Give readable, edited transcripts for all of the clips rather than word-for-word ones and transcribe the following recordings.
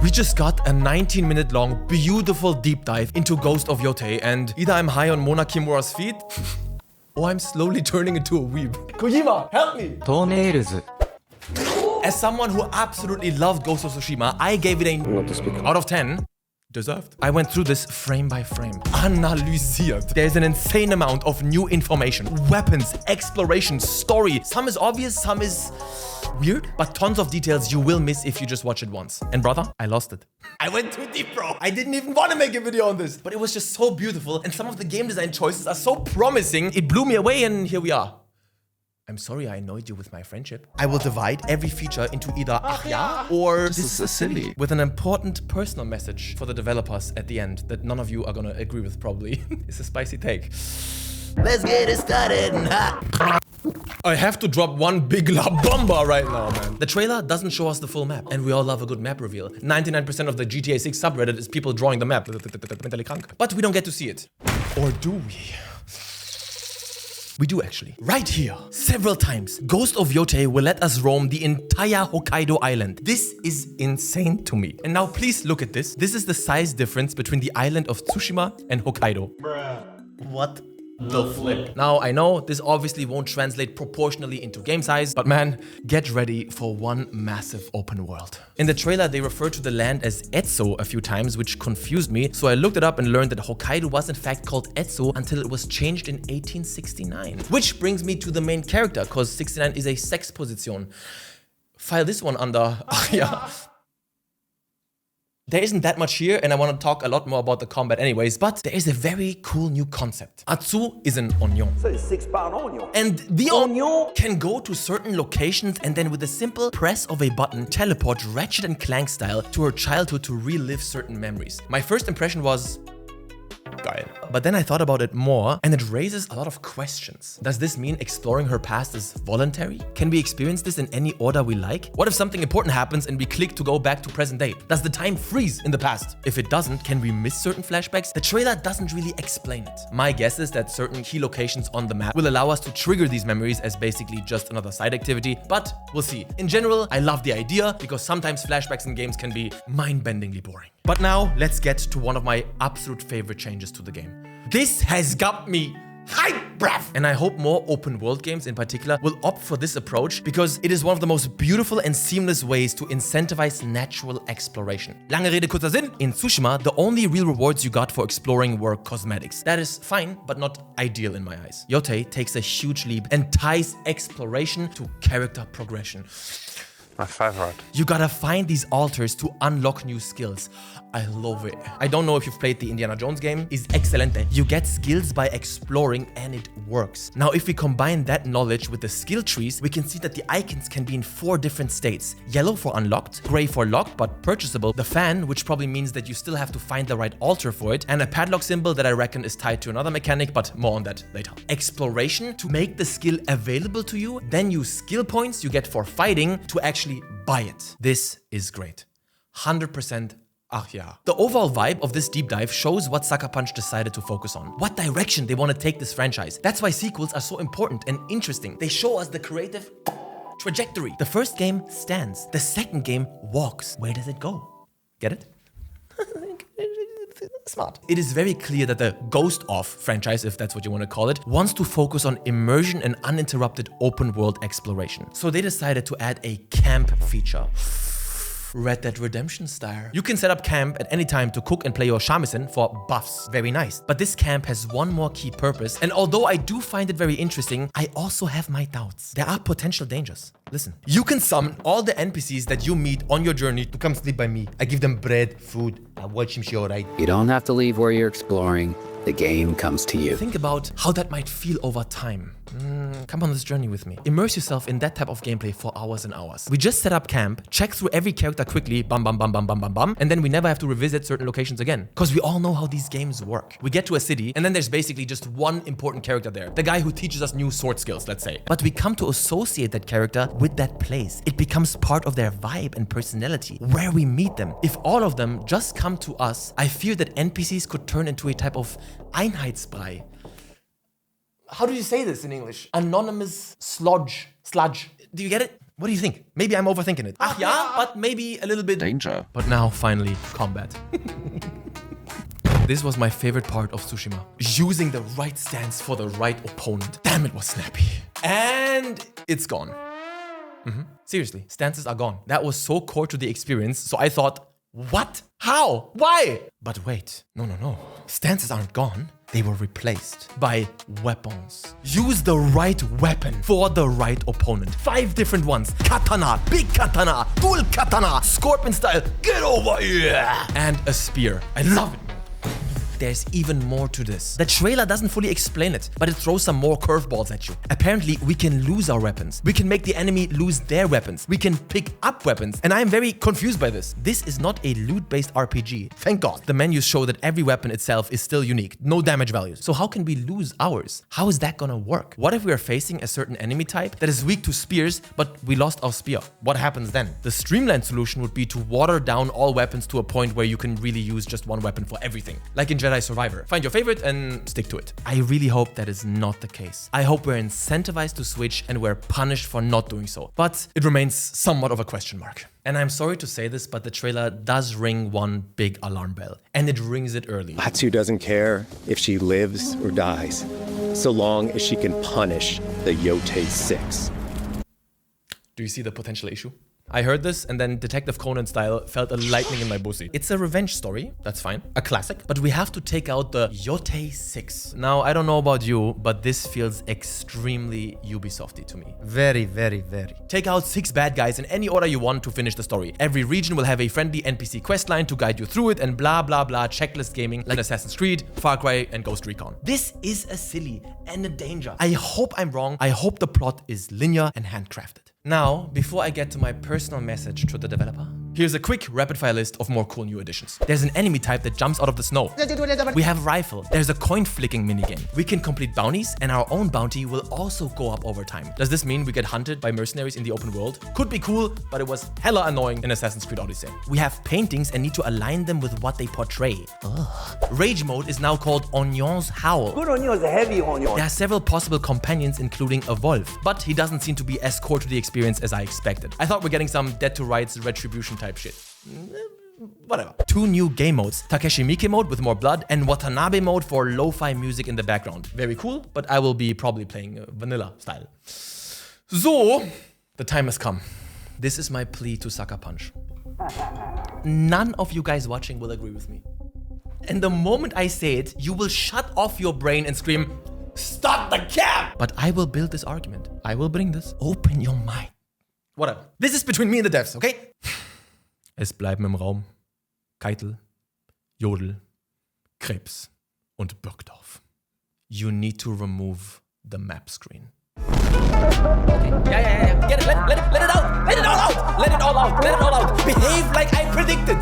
We just got a 19-minute long, beautiful deep dive into Ghost of Yotei, and either I'm high on Mona Kimura's feet, or I'm slowly turning into a weeb. Kojima, help me! As someone who absolutely loved Ghost of Tsushima, I gave it a out of 10. Deserved. I went through this frame by frame. Analysiert. There's an insane amount of new information. Weapons, exploration, story. Some is obvious, some is weird, but tons of details you will miss if you just watch it once. And brother, I lost it. I went too deep, bro. I didn't even want to make a video on this, but it was just so beautiful, and some of the game design choices are so promising. It blew me away, and here we are. I'm sorry I annoyed you with my friendship. I will divide every feature into either ach ja or this is silly, with an important personal message for the developers at the end that none of you are gonna agree with probably. It's a spicy take. Let's get it started. I have to drop one big la bomba right now, man. The trailer doesn't show us the full map, and we all love a good map reveal. 99% of the GTA 6 subreddit is people drawing the map. But we don't get to see it. Or do we? We do actually. Right here, several times, Ghost of Yotei will let us roam the entire Hokkaido island. This is insane to me. And now please look at this. This is the size difference between the island of Tsushima and Hokkaido. Bruh. What the flip? Now, I know this obviously won't translate proportionally into game size, but man, get ready for one massive open world. In the trailer, they refer to the land as Etso a few times, which confused me, so I looked it up and learned that Hokkaido was in fact called Etso until it was changed in 1869. Which brings me to the main character, cause 69 is a sex position. File this one under, yeah. There isn't that much here, and I want to talk a lot more about the combat anyways, but there is a very cool new concept. Atsu is an onion. So it's 6-pound onion. And the onion can go to certain locations and then with a simple press of a button, teleport Ratchet and Clank style to her childhood to relive certain memories. My first impression was geil. But then I thought about it more, and it raises a lot of questions. Does this mean exploring her past is voluntary? Can we experience this in any order we like? What if something important happens and we click to go back to present day? Does the time freeze in the past? If it doesn't, can we miss certain flashbacks? The trailer doesn't really explain it. My guess is that certain key locations on the map will allow us to trigger these memories as basically just another side activity, but we'll see. In general, I love the idea because sometimes flashbacks in games can be mind-bendingly boring. But now, let's get to one of my absolute favorite changes to the game. This has got me hype, bruv! And I hope more open world games in particular will opt for this approach because it is one of the most beautiful and seamless ways to incentivize natural exploration. Lange Rede, kurzer Sinn. In Tsushima, the only real rewards you got for exploring were cosmetics. That is fine, but not ideal in my eyes. Yotei takes a huge leap and ties exploration to character progression. My favorite. You gotta find these altars to unlock new skills. I love it. I don't know if you've played the Indiana Jones game. It's excelente. You get skills by exploring and it works. Now, if we combine that knowledge with the skill trees, we can see that the icons can be in 4 different states. Yellow for unlocked, gray for locked but purchasable, the fan, which probably means that you still have to find the right altar for it, and a padlock symbol that I reckon is tied to another mechanic, but more on that later. Exploration to make the skill available to you, then use skill points you get for fighting to actually buy it. This is great. 100% ach ja. The overall vibe of this deep dive shows what Sucker Punch decided to focus on, what direction they want to take this franchise. That's why sequels are so important and interesting. They show us the creative trajectory. The first game stands. The second game walks. Where does it go? Get it? Smart. It is very clear that the Ghost of franchise, if that's what you want to call it, wants to focus on immersion and uninterrupted open world exploration. So they decided to add a camp feature. Red Dead Redemption style. You can set up camp at any time to cook and play your shamisen for buffs. Very nice. But this camp has one more key purpose, and although I do find it very interesting, I also have my doubts. There are potential dangers. Listen. You can summon all the NPCs that you meet on your journey to come sleep by me. I give them bread, food, I watch them show, right? You don't have to leave where you're exploring. The game comes to you. Think about how that might feel over time. Come on this journey with me. Immerse yourself in that type of gameplay for hours and hours. We just set up camp, check through every character quickly, bam, bam, bam, bam, bam, bam, bam, and then we never have to revisit certain locations again. Because we all know how these games work. We get to a city, and then there's basically just one important character there. The guy who teaches us new sword skills, let's say. But we come to associate that character with that place. It becomes part of their vibe and personality, where we meet them. If all of them just come to us, I fear that NPCs could turn into a type of Einheitsbrei. How do you say this in English? Anonymous sludge. Do you get it? What do you think? Maybe I'm overthinking it. Ach ja, but maybe a little bit. Danger. But now, finally, combat. This was my favorite part of Tsushima. Using the right stance for the right opponent. Damn, it was snappy. And it's gone. Seriously, stances are gone. That was so core to the experience, so I thought, what? How? Why? But wait, no. Stances aren't gone. They were replaced by weapons. Use the right weapon for the right opponent. 5 different ones. Katana, big katana, dual katana, scorpion style, get over here. And a spear. I love it. There's even more to this. The trailer doesn't fully explain it, but it throws some more curveballs at you. Apparently, we can lose our weapons. We can make the enemy lose their weapons. We can pick up weapons. And I am very confused by this. This is not a loot-based RPG. Thank God. The menus show that every weapon itself is still unique. No damage values. So how can we lose ours? How is that gonna work? What if we are facing a certain enemy type that is weak to spears, but we lost our spear? What happens then? The streamlined solution would be to water down all weapons to a point where you can really use just one weapon for everything. Like in Jedi Survivor. Find your favorite and stick to it. I really hope that is not the case. I hope we're incentivized to switch and we're punished for not doing so. But it remains somewhat of a question mark. And I'm sorry to say this, but the trailer does ring one big alarm bell. And it rings it early. Atsu doesn't care if she lives or dies, so long as she can punish the Yotei 6. Do you see the potential issue? I heard this and then Detective Conan style felt a lightning in my pussy. It's a revenge story, that's fine, a classic, but we have to take out the Yotei 6. Now, I don't know about you, but this feels extremely Ubisofty to me. Very. Take out 6 bad guys in any order you want to finish the story. Every region will have a friendly NPC questline to guide you through it and blah blah blah checklist gaming like Assassin's Creed, Far Cry and Ghost Recon. This is a silly and a danger. I hope I'm wrong. I hope the plot is linear and handcrafted. Now, before I get to my personal message to the developer, here's a quick rapid-fire list of more cool new additions. There's an enemy type that jumps out of the snow. We have rifle. There's a coin-flicking minigame. We can complete bounties, and our own bounty will also go up over time. Does this mean we get hunted by mercenaries in the open world? Could be cool, but it was hella annoying in Assassin's Creed Odyssey. We have paintings and need to align them with what they portray. Rage mode is now called Onion's Howl. Good Onion is a heavy Onion. There are several possible companions, including a wolf, but he doesn't seem to be as core to the experience as I expected. I thought we're getting some Dead to Rights retribution type shit. Whatever. 2 new game modes, Takeshi Miike mode with more blood and Watanabe mode for lo-fi music in the background. Very cool, but I will be probably playing vanilla style. So, the time has come. This is my plea to Sucker Punch. None of you guys watching will agree with me. And the moment I say it, you will shut off your brain and scream, "Stop the cap!" But I will build this argument. I will bring this. Open your mind. Whatever. This is between me and the devs, okay? Es bleiben im Raum Keitel, Jodl, Krebs und Birkdorf. You need to remove the map screen. Okay. Yeah. Get it. Let it out. Let it all out. Let it all out. Let it all out. Behave like I predicted.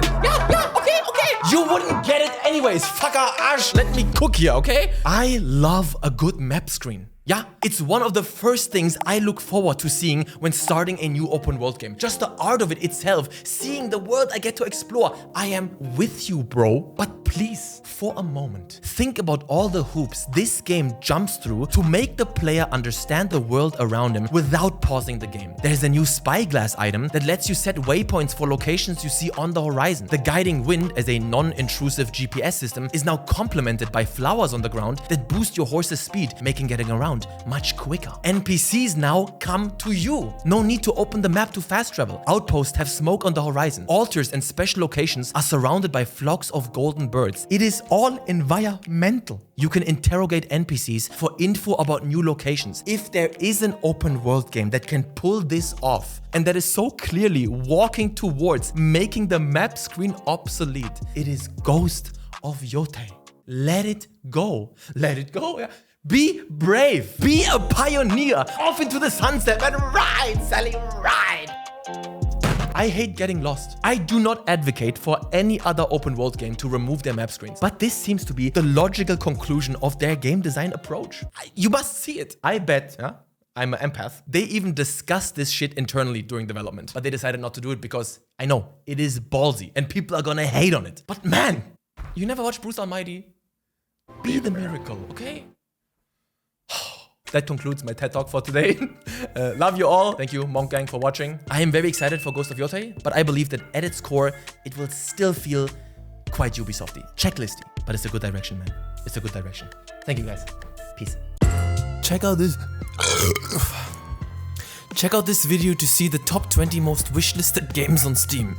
Yeah. Okay. You wouldn't get it anyways. Fucker, Arsch. Let me cook here, okay? I love a good map screen. Yeah, it's one of the first things I look forward to seeing when starting a new open world game. Just the art of it itself, seeing the world I get to explore. I am with you, bro. But please, for a moment, think about all the hoops this game jumps through to make the player understand the world around him without pausing the game. There's a new spyglass item that lets you set waypoints for locations you see on the horizon. The guiding wind as a non-intrusive GPS system is now complemented by flowers on the ground that boost your horse's speed, making getting around much quicker. NPCs now come to you. No need to open the map to fast travel. Outposts have smoke on the horizon. Altars and special locations are surrounded by flocks of golden birds. It is all environmental. You can interrogate NPCs for info about new locations. If there is an open world game that can pull this off, and that is so clearly walking towards making the map screen obsolete, it is Ghost of Yotei. Let it go. Let it go. Yeah. Be brave. Be a pioneer. Off into the sunset and ride, Sally, ride. I hate getting lost. I do not advocate for any other open world game to remove their map screens, but this seems to be the logical conclusion of their game design approach. You must see it. I bet, yeah, I'm an empath. They even discussed this shit internally during development, but they decided not to do it because I know it is ballsy and people are gonna hate on it. But man, you never watched Bruce Almighty? Be the miracle, okay? that concludes my TED Talk for today. Love you all. Thank you, Monk Gang, for watching. I am very excited for Ghost of Yotei, but I believe that at its core, it will still feel quite Ubisofty, checklisty. But it's a good direction, man. It's a good direction. Thank you, guys. Peace. Check out this video to see the top 20 most wishlisted games on Steam.